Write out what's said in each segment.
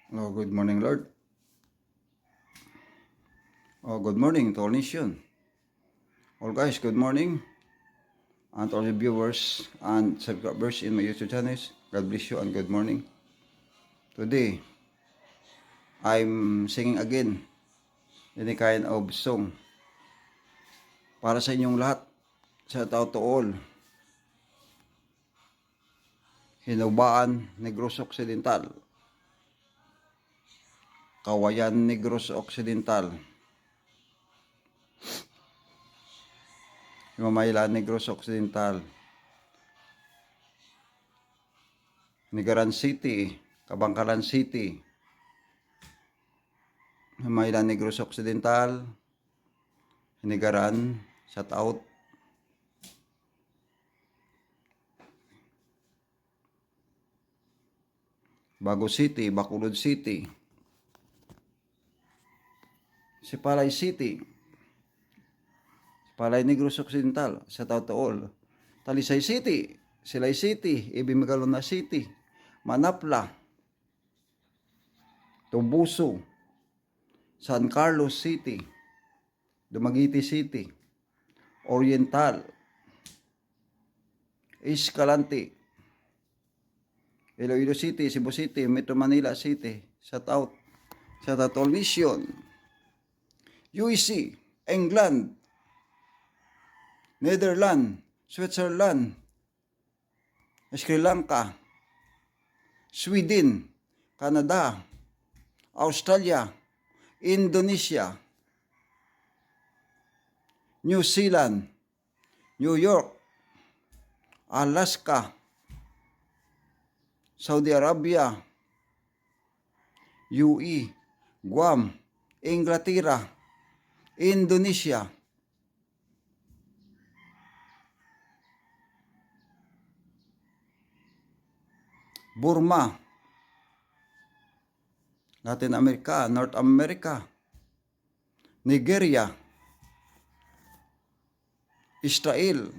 Oh, good morning, Lord. Oh, good morning to all nation. All guys, good morning. And all the viewers and subscribers in my YouTube channels. God bless you and good morning. Today, I'm singing again any kind of song para sa inyong lahat. Shout out to all. Hinubaan, Negros Occidental. Kawayan, Negros Occidental. Himamayla, Negros Occidental. Nigaran City, Kabangkalan City. Himamayla, Negros Occidental. Nigaran, shout out. Bago City, Bacolod City. Sipalay City. Sipalay Negros Occidental, shout out to all. Talisay City, Silay City, Ibimagalona City, Manapla, Tubuso, San Carlos City, Dumaguete City, Oriental, Escalante, Iloilo City, Cebu City, Metro Manila City, shout out to all mission, UEC, England, Netherlands, Switzerland, Sri Lanka, Sweden, Canada, Australia, Indonesia, New Zealand, New York, Alaska, Saudi Arabia, UE, Guam, Inglaterra, Indonesia, Burma, Latin America, North America, Nigeria, Israel,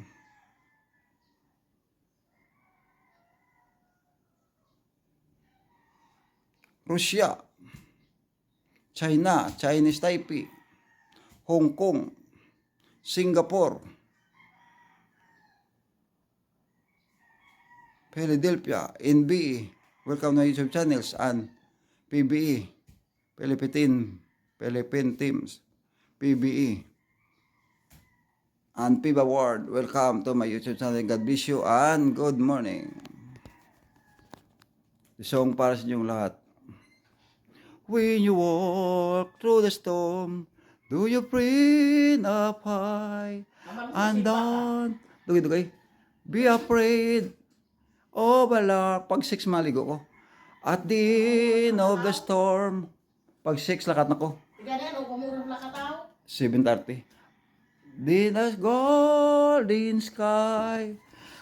Russia, China, Chinese Taipei, Hong Kong, Singapore, Philadelphia, NBA, welcome to YouTube channels, and PBE, Philippine Teams, PBE, and PIBA World, welcome to my YouTube channel. God bless you and good morning. The song para sa inyong lahat. When you walk through the storm, do you breathe up high and down? Dugay. Be afraid of the lark. Pag 6 maligo ko. At the end of the storm. Pag 6 lakat na ko. 7:30. The golden sky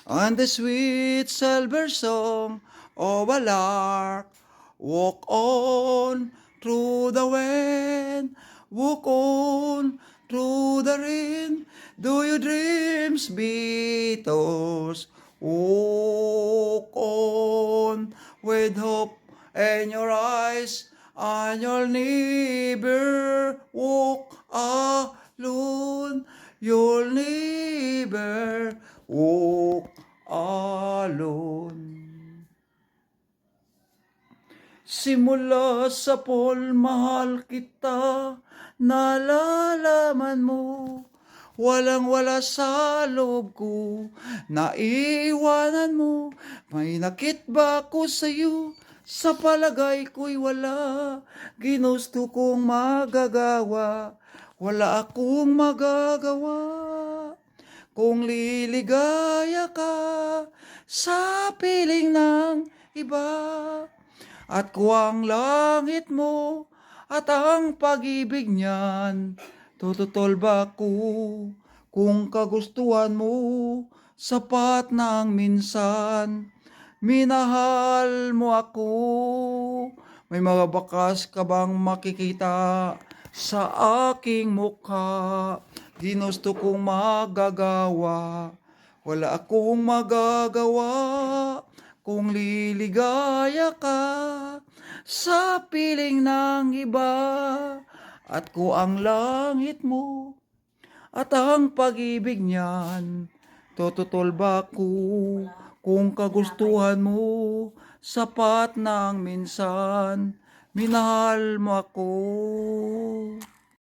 and the sweet silver song of a lark. Walk on through the wind, walk on through the rain. Do your dreams be tossed? Walk on with hope in your eyes, and you'll never walk alone. You'll never walk alone. Simula sa mahal kita, nalalaman mo, walang-wala sa loob ko, naiwanan mo, may nakit ba ko sa'yo, sa palagay ko'y wala, ginusto kong magagawa, wala akong magagawa, kung liligaya ka, sa piling ng iba. At kuwang langit mo at ang pag-ibig niyan, tututol ba ko kung kagustuhan mo, sapat na ang minsan, minahal mo ako. May mga bakas ka bang makikita sa aking mukha? Ginusto kong magagawa, wala akong magagawa. Kung liligaya ka, sa piling ng iba. At ko ang langit mo at ang pag-ibig niyan, tututol ba ko kung kagustuhan mo, sapat na ang minsan, minahal mo ako.